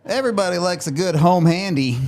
Everybody likes a good home handy.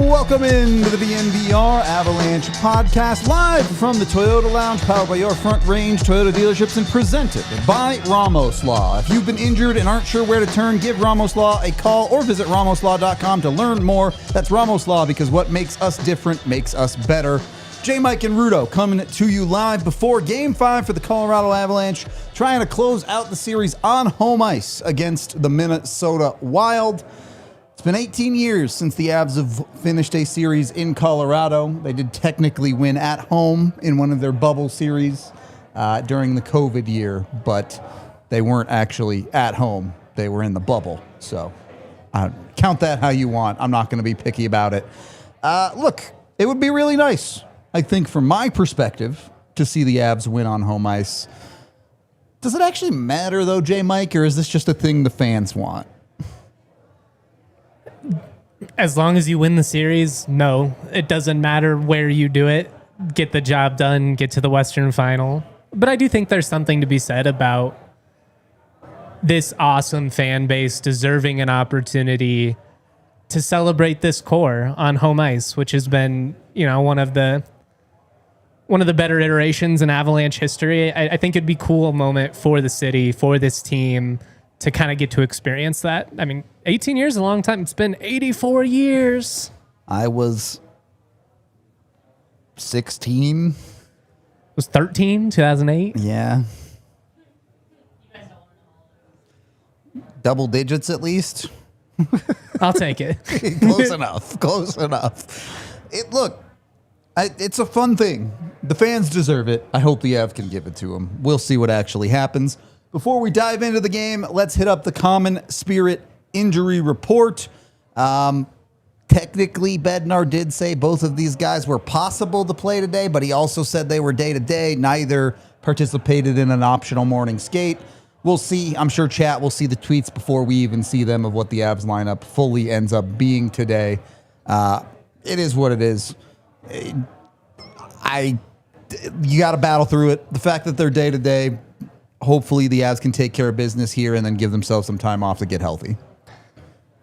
Welcome into the DNVR Avalanche podcast, live from the Toyota Lounge, powered by your Front Range Toyota dealerships and presented by Ramos Law. If you've been injured and aren't sure where to turn, give Ramos Law a call or visit ramoslaw.com to learn more. That's Ramos Law, because what makes us different makes us better. J. Mike and Rudo coming to you live before Game 5 for the Colorado Avalanche, trying to close out the series on home ice against the Minnesota Wild. It's been 18 years since the Avs have finished a series in Colorado. They did technically win at home in one of their bubble series during the COVID year, but they weren't actually at home. They were in the bubble. So count that how you want. I'm not going to be picky about it. Look, it would be really nice, I think, from my perspective, to see the Avs win on home ice. Does it actually matter, though, J. Mike, or is this just a thing the fans want? As long as you win the series, no. It doesn't matter where you do it. Get the job done, get to the Western Final. But I do think there's something to be said about this awesome fan base deserving an opportunity to celebrate this core on home ice, which has been, one of the better iterations in Avalanche history. I think it'd be a cool moment for the city, for this team, to kind of get to experience that. I mean, 18 years is a long time. It's been 84 years. I was 16. It was 13, 2008. Yeah. Double digits at least. I'll take it. Close enough. Close enough. It's a fun thing. The fans deserve it. I hope the Avs can give it to them. We'll see what actually happens. Before we dive into the game, let's hit up the Common Spirit injury report. Technically, Bednar did say both of these guys were possible to play today, but he also said they were day-to-day. Neither participated in an optional morning skate. We'll see. I'm sure chat will see the tweets before we even see them of what the Avs lineup fully ends up being today. It is what it is. You got to battle through it. The fact that they're day-to-day, hopefully the Avs can take care of business here and then give themselves some time off to get healthy.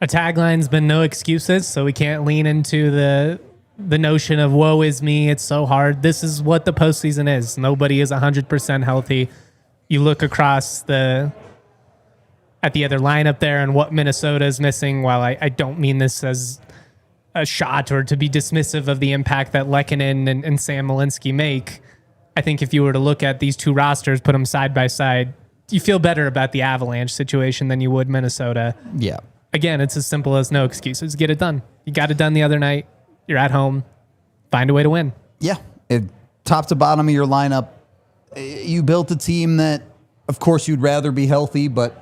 A tagline's been no excuses, so we can't lean into the notion of woe is me, it's so hard. This is what the postseason is. Nobody is 100% healthy. You look across at the other lineup there and what Minnesota is missing. While I don't mean this as a shot or to be dismissive of the impact that Mackinnon and Sam Malinsky make, I think if you were to look at these two rosters, put them side by side, you feel better about the Avalanche situation than you would Minnesota. Yeah. Again, it's as simple as no excuses. Get it done. You got it done the other night. You're at home. Find a way to win. Yeah. Top to bottom of your lineup, you built a team that, of course, you'd rather be healthy, but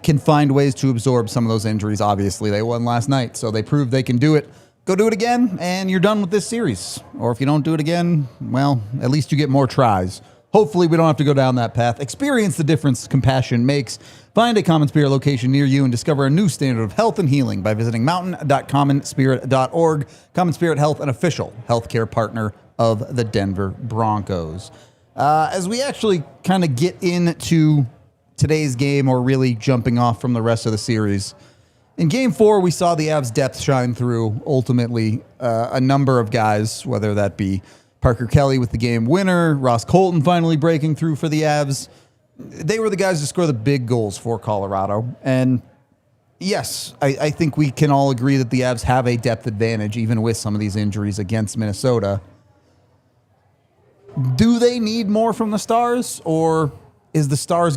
can find ways to absorb some of those injuries. Obviously, they won last night, so they proved they can do it. Go do it again, and you're done with this series. Or if you don't do it again, well, at least you get more tries. Hopefully, we don't have to go down that path. Experience the difference compassion makes. Find a Common Spirit location near you and discover a new standard of health and healing by visiting mountain.commonspirit.org. Common Spirit Health, an official healthcare partner of the Denver Broncos. As we actually kind of get into today's game, or really jumping off from the rest of the series, in Game 4, we saw the Avs' depth shine through. Ultimately, a number of guys, whether that be Parker Kelly with the game winner, Ross Colton finally breaking through for the Avs. They were the guys to score the big goals for Colorado. And yes, I think we can all agree that the Avs have a depth advantage, even with some of these injuries against Minnesota. Do they need more from the Stars, or is the Stars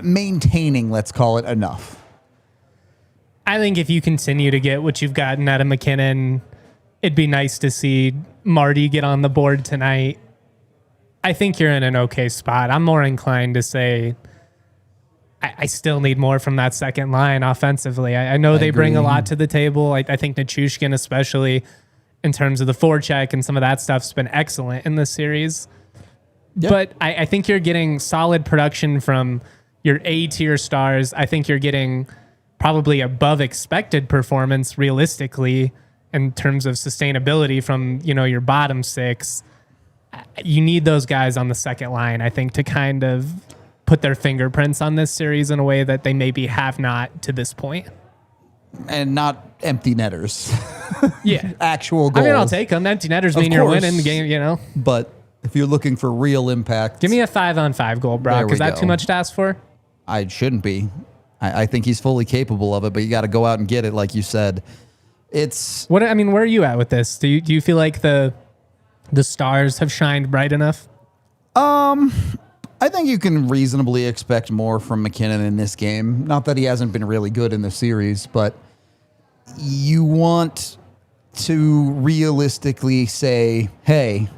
maintaining, let's call it, enough? I think if you continue to get what you've gotten out of Mackinnon, it'd be nice to see Marty get on the board tonight. I think you're in an okay spot. I'm more inclined to say I still need more from that second line offensively. I know they bring a lot to the table. I think Nichushkin, especially in terms of the forecheck and some of that stuff's been excellent in this series. Yep. But I think you're getting solid production from your A-tier stars. I think you're getting probably above expected performance realistically in terms of sustainability from, your bottom six. You need those guys on the second line, I think, to kind of put their fingerprints on this series in a way that they maybe have not to this point. And not empty netters. Yeah. Actual goals. I'll take them. Empty netters mean you're winning the game, But if you're looking for real impact... Give me a 5-on-5 goal, Brock. Is that too much to ask for? I shouldn't be. I think he's fully capable of it, but you got to go out and get it, like you said. Where are you at with this? Do you feel like the stars have shined bright enough? I think you can reasonably expect more from Mackinnon in this game. Not that he hasn't been really good in the series, but you want to realistically say, hey,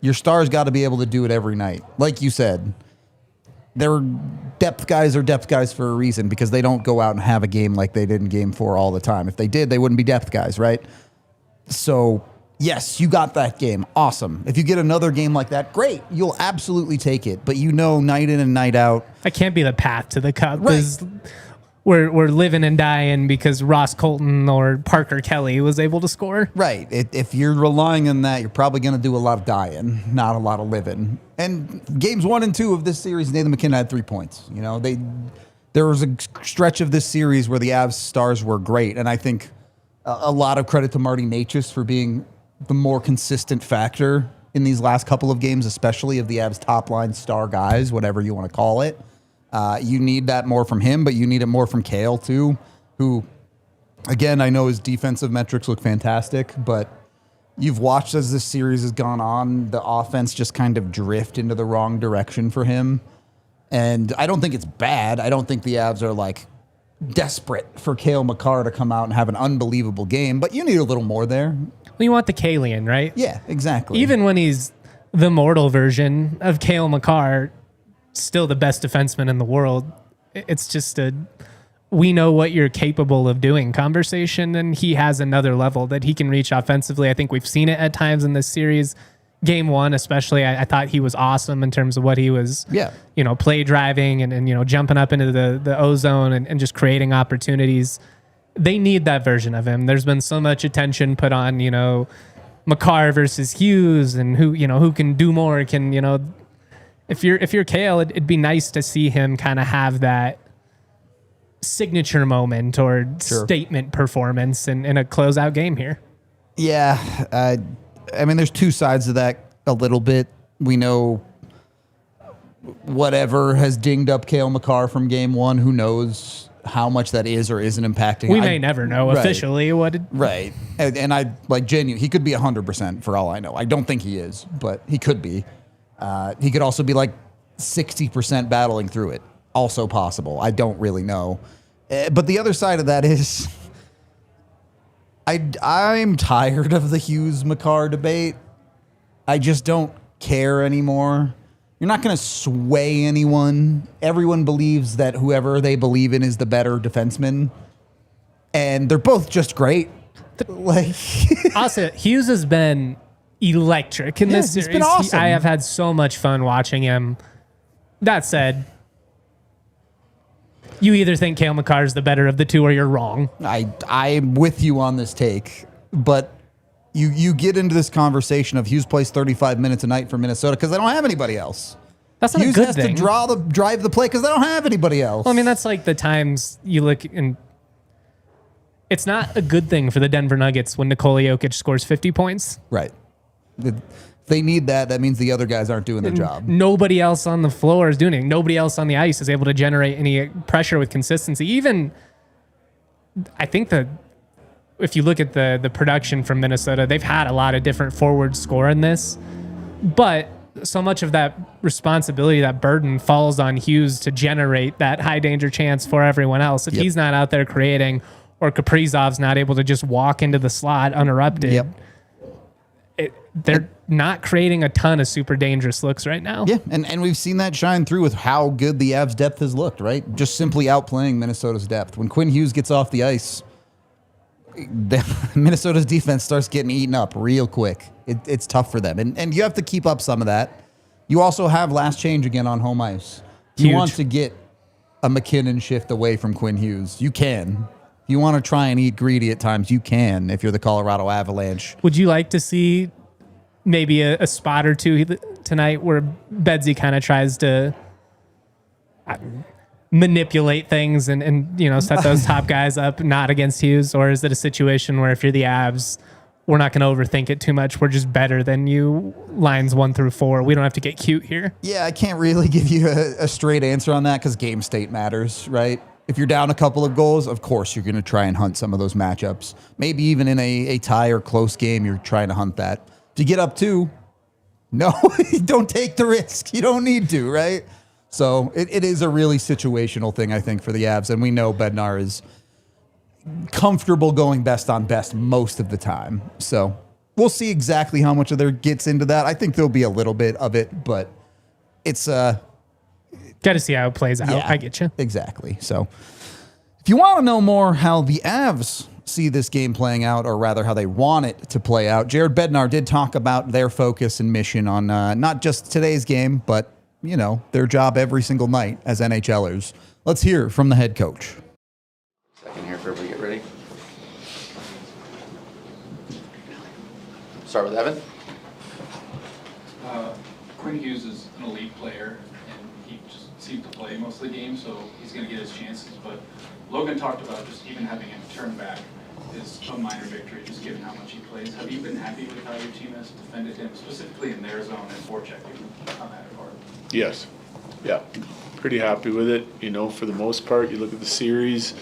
your stars got to be able to do it every night. Like you said, their depth guys are depth guys for a reason because they don't go out and have a game like they did in Game 4 all the time. If they did, they wouldn't be depth guys, right? So, yes, you got that game. Awesome. If you get another game like that, great. You'll absolutely take it. But night in and night out. That can't be the path to the Cup. Right. We're living and dying because Ross Colton or Parker Kelly was able to score. Right. If you're relying on that, you're probably going to do a lot of dying, not a lot of living. And games 1 and 2 of this series, Nathan MacKinnon had 3 points. There was a stretch of this series where the Avs stars were great. And I think a lot of credit to Marty Necas for being the more consistent factor in these last couple of games, especially of the Avs top line star guys, whatever you want to call it. You need that more from him, but you need it more from Cale too, who, again, I know his defensive metrics look fantastic, but you've watched as this series has gone on, the offense just kind of drift into the wrong direction for him. And I don't think it's bad. I don't think the Avs are desperate for Cale Makar to come out and have an unbelievable game, but you need a little more there. Well, you want the Kalian, right? Yeah, exactly. Even when he's the mortal version of Cale Makar, still the best defenseman in the world. It's just we know what you're capable of doing conversation, and he has another level that he can reach offensively. I think we've seen it at times in this series. Game 1 especially, I thought he was awesome in terms of what he was, play driving and jumping up into the ozone and just creating opportunities. They need that version of him. There's been so much attention put on, Makar versus Hughes and who can do more, if you're Cale, it'd be nice to see him kind of have that signature moment or statement performance in a closeout game here. Yeah. There's two sides to that a little bit. We know whatever has dinged up Cale Makar from Game 1, who knows how much that is or isn't impacting. We may never know officially what it... Right. And I genuinely, he could be 100% for all I know. I don't think he is, but he could be. He could also be 60% battling through it. Also possible. I don't really know. But the other side of that is I'm tired of the Hughes-Makar debate. I just don't care anymore. You're not going to sway anyone. Everyone believes that whoever they believe in is the better defenseman. And they're both just great. Also, Hughes has been electric in this series. He's been awesome. I have had so much fun watching him. That said, you either think Cale Makar is the better of the two or you're wrong. I'm with you on this take, but you get into this conversation of Hughes plays 35 minutes a night for Minnesota because they don't have anybody else. That's not Hughes a good has thing. to drive the play because they don't have anybody else. Well, that's like the times you look and it's not a good thing for the Denver Nuggets when Nikola Jokic scores 50 points. Right. They need that. That means the other guys aren't doing their job. Nobody else on the floor is doing it. Nobody else on the ice is able to generate any pressure with consistency. Even, I think if you look at the production from Minnesota, they've had a lot of different forwards score in this. But so much of that responsibility, that burden falls on Hughes to generate that high danger chance for everyone else. If he's not out there creating, or Kaprizov's not able to just walk into the slot uninterrupted, they're not creating a ton of super dangerous looks right now. Yeah, and we've seen that shine through with how good the Avs' depth has looked, right? Just simply outplaying Minnesota's depth. When Quinn Hughes gets off the ice, Minnesota's defense starts getting eaten up real quick. It's tough for them. And you have to keep up some of that. You also have last change again on home ice. You Huge. want to get a Mackinnon shift away from Quinn Hughes. You can. If you want to try and eat greedy at times, you can if you're the Colorado Avalanche. Would you like to see maybe a spot or two tonight where Bedsy kind of tries to manipulate things and set those top guys up, not against Hughes? Or is it a situation where if you're the Avs, we're not going to overthink it too much. We're just better than you, lines 1 through 4. We don't have to get cute here. Yeah, I can't really give you a straight answer on that because game state matters, right? If you're down a couple of goals, of course you're going to try and hunt some of those matchups. Maybe even in a tie or close game, you're trying to hunt that. If you get up 2, no, don't take the risk. You don't need to, right? So it is a really situational thing, I think, for the Avs. And we know Bednar is comfortable going best on best most of the time. So we'll see exactly how much of there gets into that. I think there'll be a little bit of it, but it's got to see how it plays out. yeah, I get you. Exactly. So if you want to know more how the Avs see this game playing out, or rather how they want it to play out, Jared Bednar did talk about their focus and mission on not just today's game, but their job every single night as NHLers. Let's hear from the head coach. Second here for everybody get ready. Start with Evan. Quinn Hughes is an elite player, and he just seemed to play most of the game, so he's going to get his chances. But Logan talked about just even having him turn back is a minor victory, just given how much he plays. Have you been happy with how your team has defended him, specifically in their zone and forechecking on that regard? Yes. Yeah. Pretty happy with it. For the most part, you look at the series.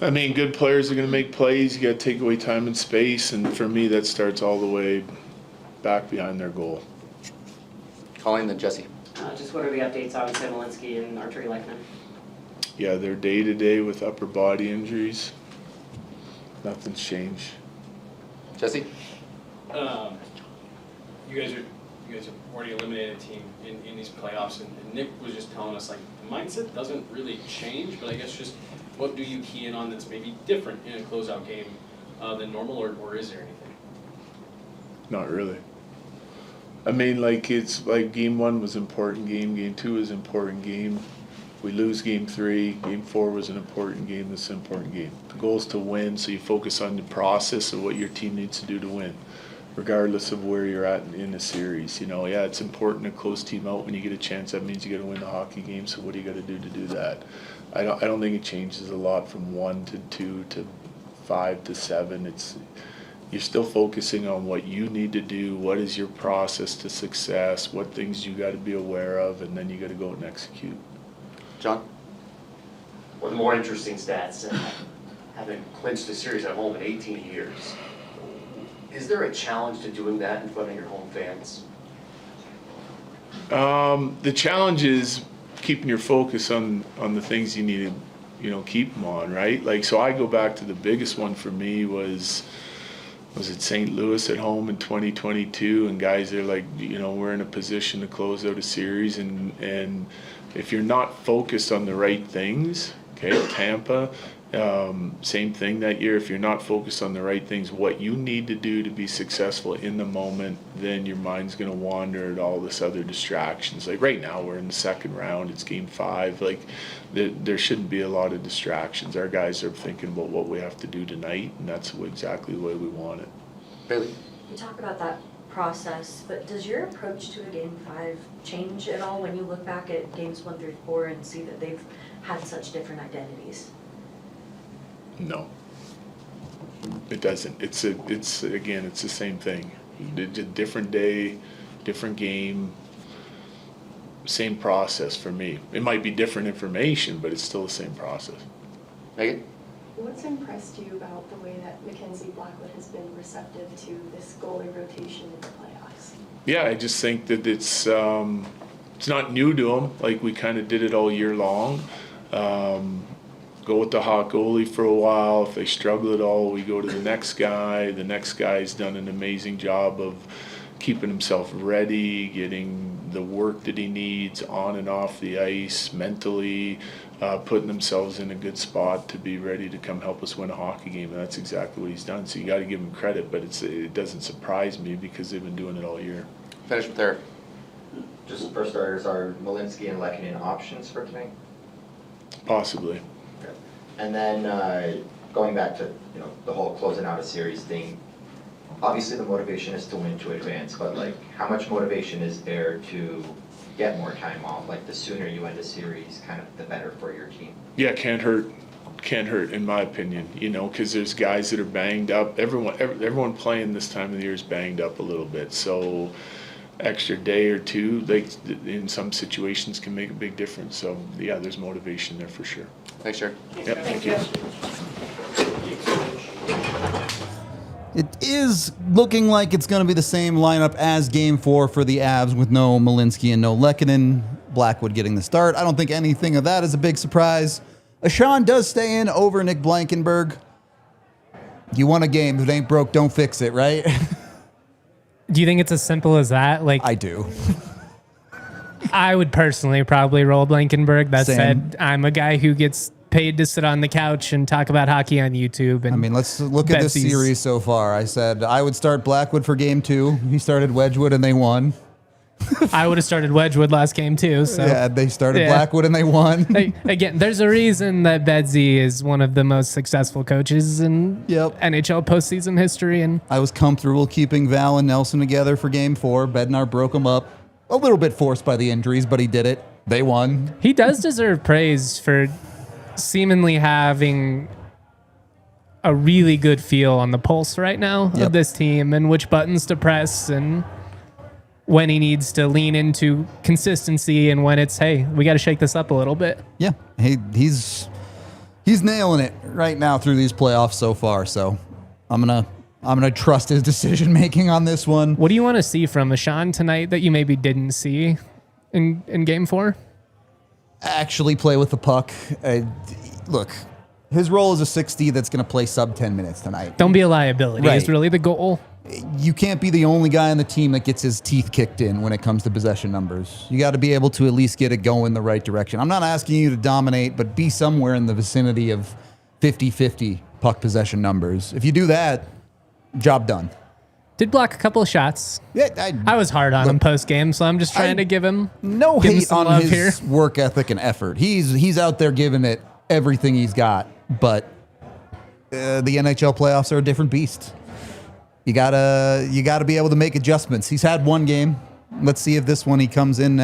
I mean, good players are going to make plays. You got to take away time and space. And for me, that starts all the way back behind their goal. Colleen, then Jesse. Just what are the updates on Tim Malinsky and Arturi Lehkonen? Yeah, they're day-to-day with upper body injuries. Nothing's changed. Jesse. You guys have already eliminated a team in these playoffs, and Nick was just telling us, like, the mindset doesn't really change, but I guess just what do you key in on that's maybe different in a closeout game than normal, or is there anything? Not really. I mean, it's like game 1 was important game, game 2 was important game. We lose game 3, game 4 was an important game, this is an important game. The goal is to win, so you focus on the process of what your team needs to do to win, regardless of where you're at in the series. Yeah, it's important to close team out when you get a chance. That means you got to win the hockey game, so what do you got to do that? I don't think it changes a lot from 1 to 2 to 5 to 7. You're still focusing on what you need to do, what is your process to success, what things you got to be aware of, and then you got to go and execute. John. One of the more interesting stats, having clinched a series at home in 18 years. Is there a challenge to doing that in front of your home fans? The challenge is keeping your focus on the things you need to, keep them on, right? So I go back to the biggest one for me was it St. Louis at home in 2022, and guys are like, we're in a position to close out a series, and if you're not focused on the right things, okay, Tampa, same thing that year. If you're not focused on the right things, what you need to do to be successful in the moment, then your mind's going to wander at all this other distractions. Like right now, we're in the second round. It's game 5. There shouldn't be a lot of distractions. Our guys are thinking about what we have to do tonight, and that's exactly the way we want it. Bailey. You talk about that process, but does your approach to a game 5 change at all when you look back at games 1 through 4 and see that they've had such different identities? No, it doesn't. It's the same thing. A different day, different game, same process for me. It might be different information, but it's still the same process. Megan. What's impressed you about the way that Mackenzie Blackwood has been receptive to this goalie rotation in the playoffs? Yeah, I just think that it's not new to him. We kind of did it all year long. go with the hot goalie for a while. If they struggle at all, we go to the next guy. The next guy's done an amazing job of keeping himself ready, getting the work that he needs on and off the ice, mentally, putting themselves in a good spot to be ready to come help us win a hockey game. And that's exactly what he's done. So you got to give him credit, but it doesn't surprise me because they've been doing it all year. Finish with Eric. Just for starters, are Malinsky and Mackinnon options for tonight? Possibly. Okay. And then going back to the whole closing out a series thing, obviously the motivation is to win to advance, but like how much motivation is there to get more time off? Like the sooner you end a series, kind of the better for your team. Yeah, can't hurt in my opinion, because there's guys that are banged up. Everyone playing this time of the year is banged up a little bit, so extra day or two, like in some situations, can make a big difference. So yeah, there's motivation there for sure. Thanks, Jared. Yep, thank you. It is looking like it's going to be the same lineup as Game 4 for the Avs with no Malinsky and no Mackinnon. Blackwood getting the start. I don't think anything of that is a big surprise. Ashawn does stay in over Nick Blankenberg. You won a game. If it ain't broke, don't fix it, right? Do you think it's as simple as that? Like, I do. I would personally probably roll Blankenberg. That Same. said, I'm a guy who gets paid to sit on the couch and talk about hockey on YouTube. And I mean, let's look at this series so far. I said I would start Blackwood for Game 2. He started Wedgwood and they won. I would have started Wedgwood last game too. So yeah, they started Blackwood and they won. Again, there's a reason that Bedsy is one of the most successful coaches in NHL postseason history. And I was comfortable keeping Val and Nelson together for Game 4. Bednar broke them up. A little bit forced by the injuries, but he did it. They won. He does deserve praise for seemingly having a really good feel on the pulse right now of this team and which buttons to press and when he needs to lean into consistency and when it's, hey, we got to shake this up a little bit. Yeah, he's nailing it right now through these playoffs so far. So I'm gonna trust his decision making on this one. What do you want to see from Ashawn tonight that you maybe didn't see in Game 4? Actually play with the puck. Look, his role is a 60 that's going to play sub 10 minutes tonight. Don't be a liability is really the goal. You can't be the only guy on the team that gets his teeth kicked in when it comes to possession numbers. You got to be able to at least get it going the right direction. I'm not asking you to dominate, but be somewhere in the vicinity of 50-50 puck possession numbers. If you do that, job done. Did block a couple of shots. Yeah, I was hard on him post game, so I'm just trying to give him hate some on love his here. work ethic and effort. He's out there giving it everything he's got, but the NHL playoffs are a different beast. You gotta be able to make adjustments. He's had one game. Let's see if this one he comes in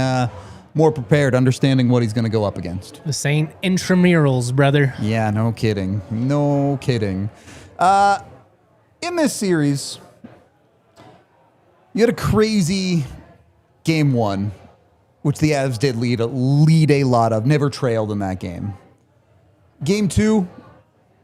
more prepared, understanding what he's going to go up against. This ain't intramurals, brother. Yeah, no kidding. No kidding. In this series, you had a crazy Game 1, which the Avs did lead a lot of. Never trailed in that game. Game 2,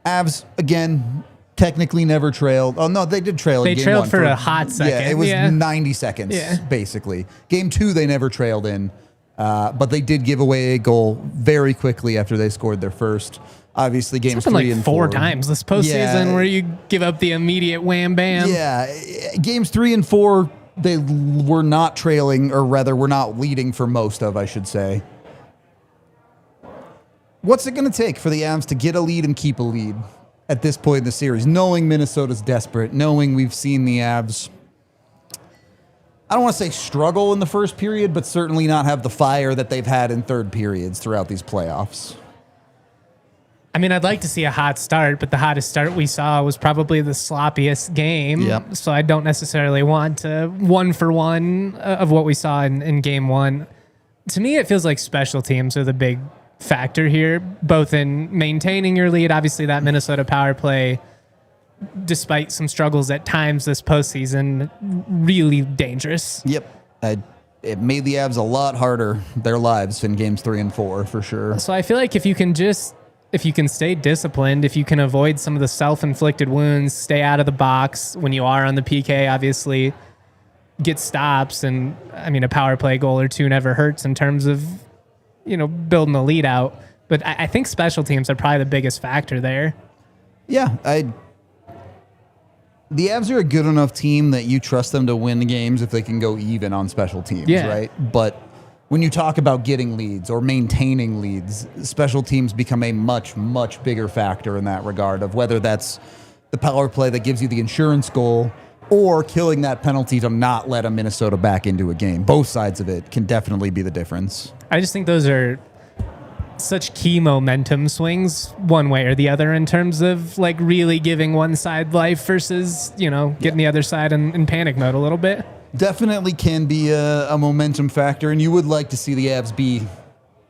Avs, again, technically never trailed. Oh, no, they did trail in Game 1. They trailed for a hot second. Yeah, it was 90 seconds, basically. Game 2, they never trailed in, but they did give away a goal very quickly after they scored their first. Obviously, games 3 and 4. 4 times this postseason where you give up the immediate wham bam. Yeah, games 3 and 4, they were not trailing, or rather, were not leading for most of, I should say. What's it going to take for the Avs to get a lead and keep a lead at this point in the series, knowing Minnesota's desperate, knowing we've seen the Avs, I don't want to say struggle in the first period, but certainly not have the fire that they've had in third periods throughout these playoffs? I mean, I'd like to see a hot start, but the hottest start we saw was probably the sloppiest game. Yep. So I don't necessarily want to 1-for-1 of what we saw in Game 1. To me, it feels like special teams are the big factor here, both in maintaining your lead. Obviously, that Minnesota power play, despite some struggles at times this postseason, really dangerous. Yep. It made the Avs a lot harder, their lives, in games 3 and 4, for sure. So I feel like if you can stay disciplined, if you can avoid some of the self-inflicted wounds, stay out of the box when you are on the PK, obviously, get stops, and I mean, a power play goal or two never hurts in terms of, building the lead out. But I think special teams are probably the biggest factor there. Yeah, the Avs are a good enough team that you trust them to win the games if they can go even on special teams, right? But when you talk about getting leads or maintaining leads, special teams become a much, much bigger factor in that regard of whether that's the power play that gives you the insurance goal or killing that penalty to not let a Minnesota back into a game. Both sides of it can definitely be the difference. I just think those are such key momentum swings one way or the other in terms of like really giving one side life versus, getting the other side in panic mode a little bit. Definitely can be a momentum factor, and you would like to see the Avs be,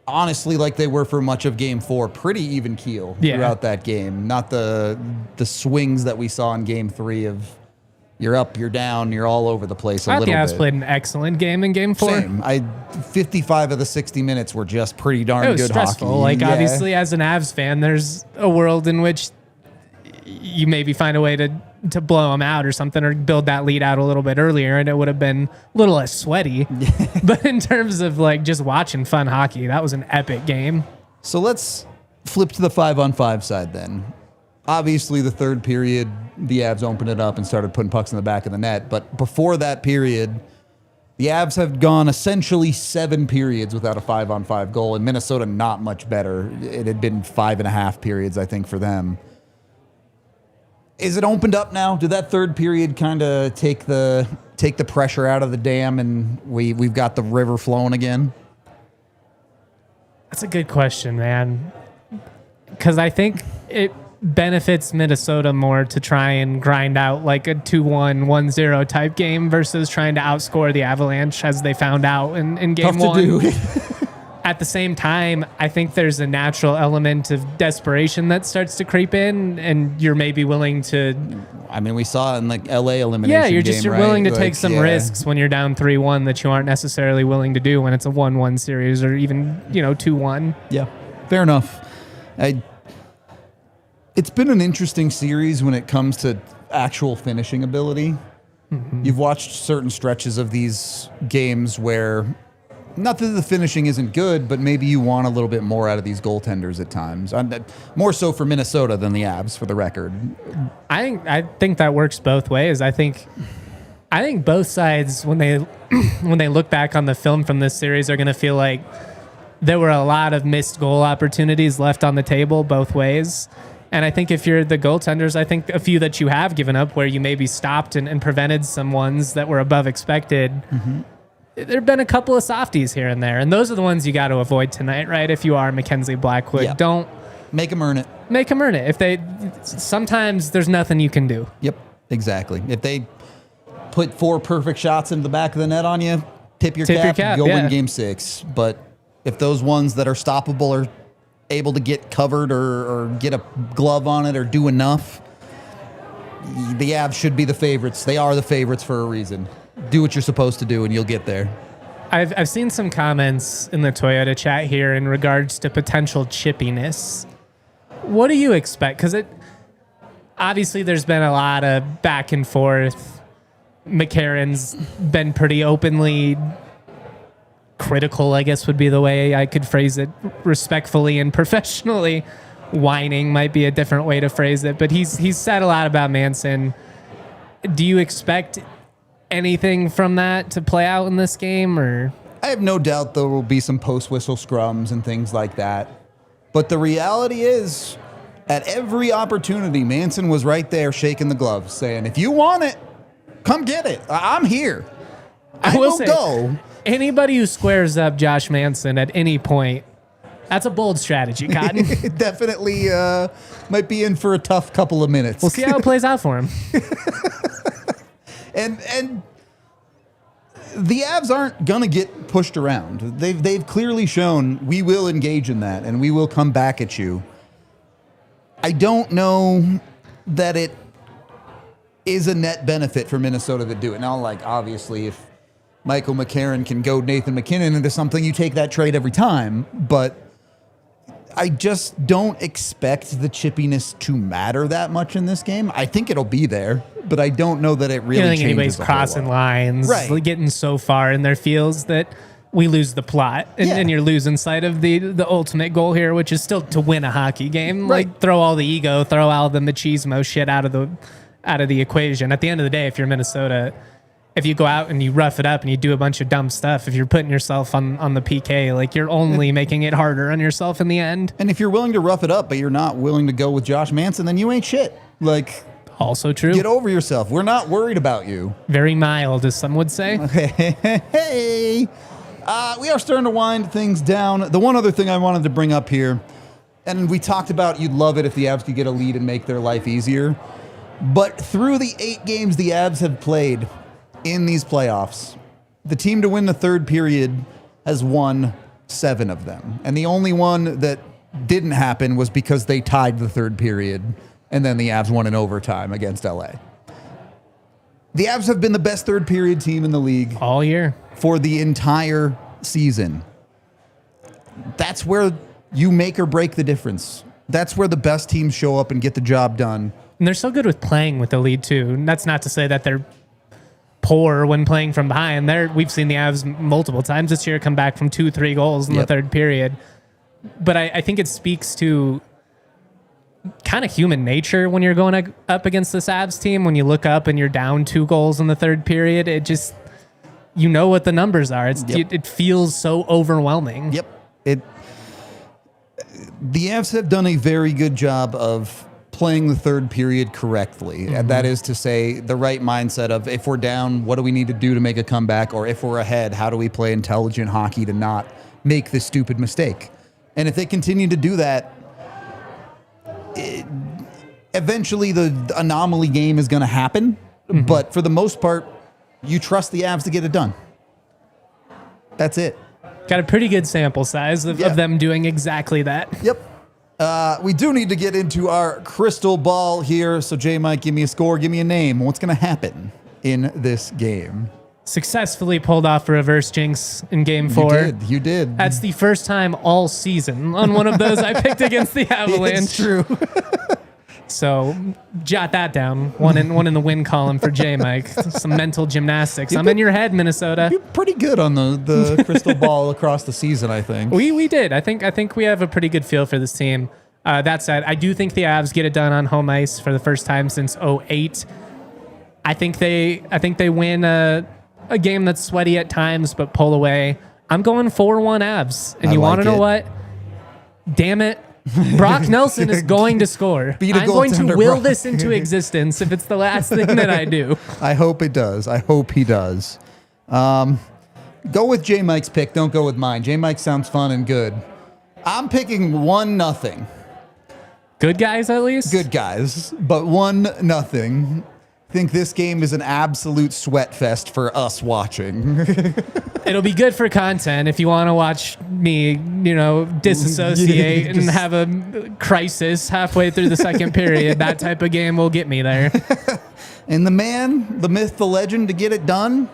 honestly, like they were for much of Game 4, pretty even keel throughout that game. Not the swings that we saw in Game 3 of you're up, you're down, you're all over the place a little bit. I thought the Avs played an excellent game in Game 4. Same. 55 of the 60 minutes were just pretty darn good stressful. hockey. Obviously, as an Avs fan, there's a world in which you maybe find a way to blow them out or something, or build that lead out a little bit earlier, and it would have been a little less sweaty. But in terms of like just watching fun hockey, that was an epic game. So let's flip to the 5-on-5 side then. Obviously, the third period, the Avs opened it up and started putting pucks in the back of the net. But before that period, the Avs have gone essentially 7 periods without a 5-on-5 goal. In Minnesota, not much better. It had been 5.5 periods, I think, for them. Is it opened up now? Did that third period kind of take the pressure out of the dam and we've got the river flowing again? That's a good question, man. Because I think it benefits Minnesota more to try and grind out like a 2-1, 1-0 type game versus trying to outscore the Avalanche, as they found out in Game 1. Tough to do. At the same time, I think there's a natural element of desperation that starts to creep in, and you're maybe willing to... I mean, we saw in like LA elimination Yeah, you're right? willing to take some risks when you're down 3-1 that you aren't necessarily willing to do when it's a 1-1 series or even, 2-1. Yeah, fair enough. It's been an interesting series when it comes to actual finishing ability. Mm-hmm. You've watched certain stretches of these games where, not that the finishing isn't good, but maybe you want a little bit more out of these goaltenders at times. More so for Minnesota than the Avs, for the record. I think that works both ways. I think both sides, when they when they look back on the film from this series, are going to feel like there were a lot of missed goal opportunities left on the table both ways. And I think if you're the goaltenders, I think a few that you have given up where you maybe stopped and prevented some ones that were above expected. Mm-hmm. There have been a couple of softies here and there, and those are the ones you got to avoid tonight, right? If you are Mackenzie Blackwood, don't make them earn it. Make them earn it. Sometimes there's nothing you can do. Yep, exactly. If they put 4 perfect shots into the back of the net on you, tip your cap, go win Game 6. But if those ones that are stoppable are able to get covered or get a glove on it or do enough, the Avs should be the favorites. They are the favorites for a reason. Do what you're supposed to do and you'll get there. I've seen some comments in the Toyota chat here in regards to potential chippiness. What do you expect? Because obviously there's been a lot of back and forth. McCarron's been pretty openly critical, I guess would be the way I could phrase it, respectfully and professionally. Whining might be a different way to phrase it, but he's said a lot about Manson. Do you expect anything from that to play out in this game? Or I have no doubt there will be some post-whistle scrums and things like that. But the reality is, at every opportunity, Manson was right there shaking the gloves, saying, if you want it, come get it. I'm here. I will go. Anybody who squares up Josh Manson at any point, that's a bold strategy, Cotton. Definitely might be in for a tough couple of minutes. We'll see how it plays out for him. And the Avs aren't going to get pushed around. They've clearly shown we will engage in that and we will come back at you. I don't know that it is a net benefit for Minnesota to do it. Now, obviously, if Michael McCarron can goad Nathan MacKinnon into something, you take that trade every time. But I just don't expect the chippiness to matter that much in this game. I think it'll be there, but I don't know that it really changes. I don't think anybody's crossing lines, right? Getting so far in their fields that we lose the plot, and, Yeah. and you're losing sight of the ultimate goal here, which is still to win a hockey game. Right. Like, throw all the ego, throw all the machismo shit out of the equation. At the end of the day, if you're Minnesota, if you go out and you rough it up and you do a bunch of dumb stuff, if you're putting yourself on the PK, like, you're only making it harder on yourself in the end. And if you're willing to rough it up, but you're not willing to go with Josh Manson, then you ain't shit. Like, Also true. get over yourself. We're not worried about you. Very mild, as some would say. Hey, we are starting to wind things down. The one other thing I wanted to bring up here, and we talked about you'd love it if the Avs could get a lead and make their life easier. But through the 8 games the Avs have played in these playoffs, the team to win the third period has won 7 of them. And the only one that didn't happen was because they tied the third period, and then the Avs won in overtime against LA. The Avs have been the best third period team in the league All year. for the entire season. That's where you make or break the difference. That's where the best teams show up and get the job done. And they're so good with playing with the lead, too. And that's not to say that they're poor when playing from behind. We've seen the Avs multiple times this year come back from 2-3 goals in the third period. But I think it speaks to kind of human nature when you're going up against this Avs team. When you look up and you're down 2 goals in the third period, it just, you know what the numbers are. It feels so overwhelming. Yep. The Avs have done a very good job of playing the third period correctly. And that is to say, the right mindset of, if we're down, what do we need to do to make a comeback? Or if we're ahead, how do we play intelligent hockey to not make this stupid mistake? And if they continue to do that, eventually the anomaly game is going to happen. But for the most part, you trust the Avs to get it done. That's it. Got a pretty good sample size of them doing exactly that. Yep. We do need to get into our crystal ball here. So, J. Mike, give me a score, give me a name. What's going to happen in this game? Successfully pulled off a reverse jinx in game 4. You did. That's the first time all season on one of those I picked against the Avalanche. It's true. So jot that down. One in the win column for J. Mike. Some mental gymnastics. I'm in your head, Minnesota. You're pretty good on the crystal ball across the season, I think. We did. I think we have a pretty good feel for this team. That said, I do think the Avs get it done on home ice for the first time since 2008. I think they win a game that's sweaty at times, but pull away. I'm going 4-1 Avs. And you want to know what? Damn it. Brock Nelson is going to score. I'm going to will this into existence if it's the last thing that I do. I hope it does. I hope he does. Go with J. Mike's pick. Don't go with mine. J. Mike sounds fun and good. I'm picking 1-0. Good guys, at least? Good guys, but 1-0. Think this game is an absolute sweat fest for us watching. It'll be good for content if you want to watch me, disassociate and have a crisis halfway through the second period. That type of game will get me there. And the man, the myth, the legend to get it done,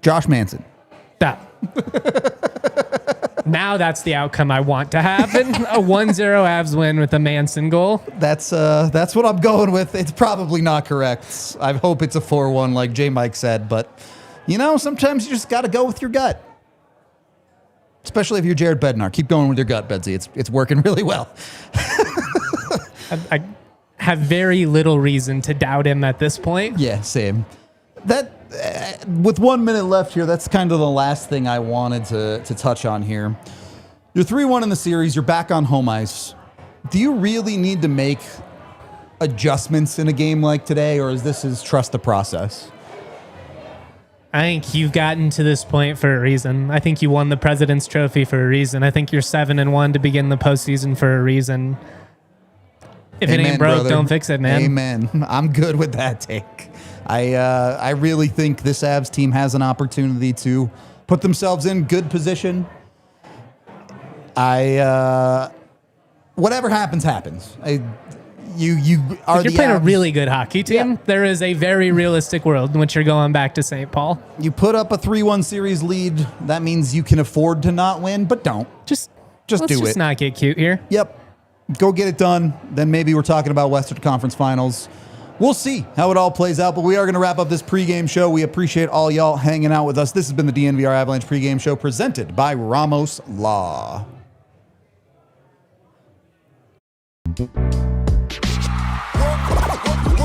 Josh Manson. Now that's the outcome I want to happen. A 1-0 Avs win with a Manson goal. That's what I'm going with. It's probably not correct. I hope it's a 4-1 like J. Mike said, but sometimes you just got to go with your gut. Especially if you're Jared Bednar. Keep going with your gut, Bedsy. It's working really well. I have very little reason to doubt him at this point. Yeah, same. With 1 minute left here, that's kind of the last thing I wanted to touch on here. You're 3-1 in the series. You're back on home ice. Do you really need to make adjustments in a game like today, or is this trust the process? I think you've gotten to this point for a reason. I think you won the President's Trophy for a reason. I think you're 7-1 to begin the postseason for a reason. If it ain't broke, don't fix it, man. Amen. I'm good with that take. I really think this Avs team has an opportunity to put themselves in good position. Whatever happens. You're playing a really good hockey team. Yeah. There is a very realistic world in which you're going back to St. Paul. You put up a 3-1 series lead. That means you can afford to not win, but don't. Just do it. Let's not get cute here. Yep. Go get it done. Then maybe we're talking about Western Conference Finals. We'll see how it all plays out, but we are going to wrap up this pregame show. We appreciate all y'all hanging out with us. This has been the DNVR Avalanche pregame show presented by Ramos Law.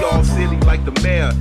Y'all silly like the mayor.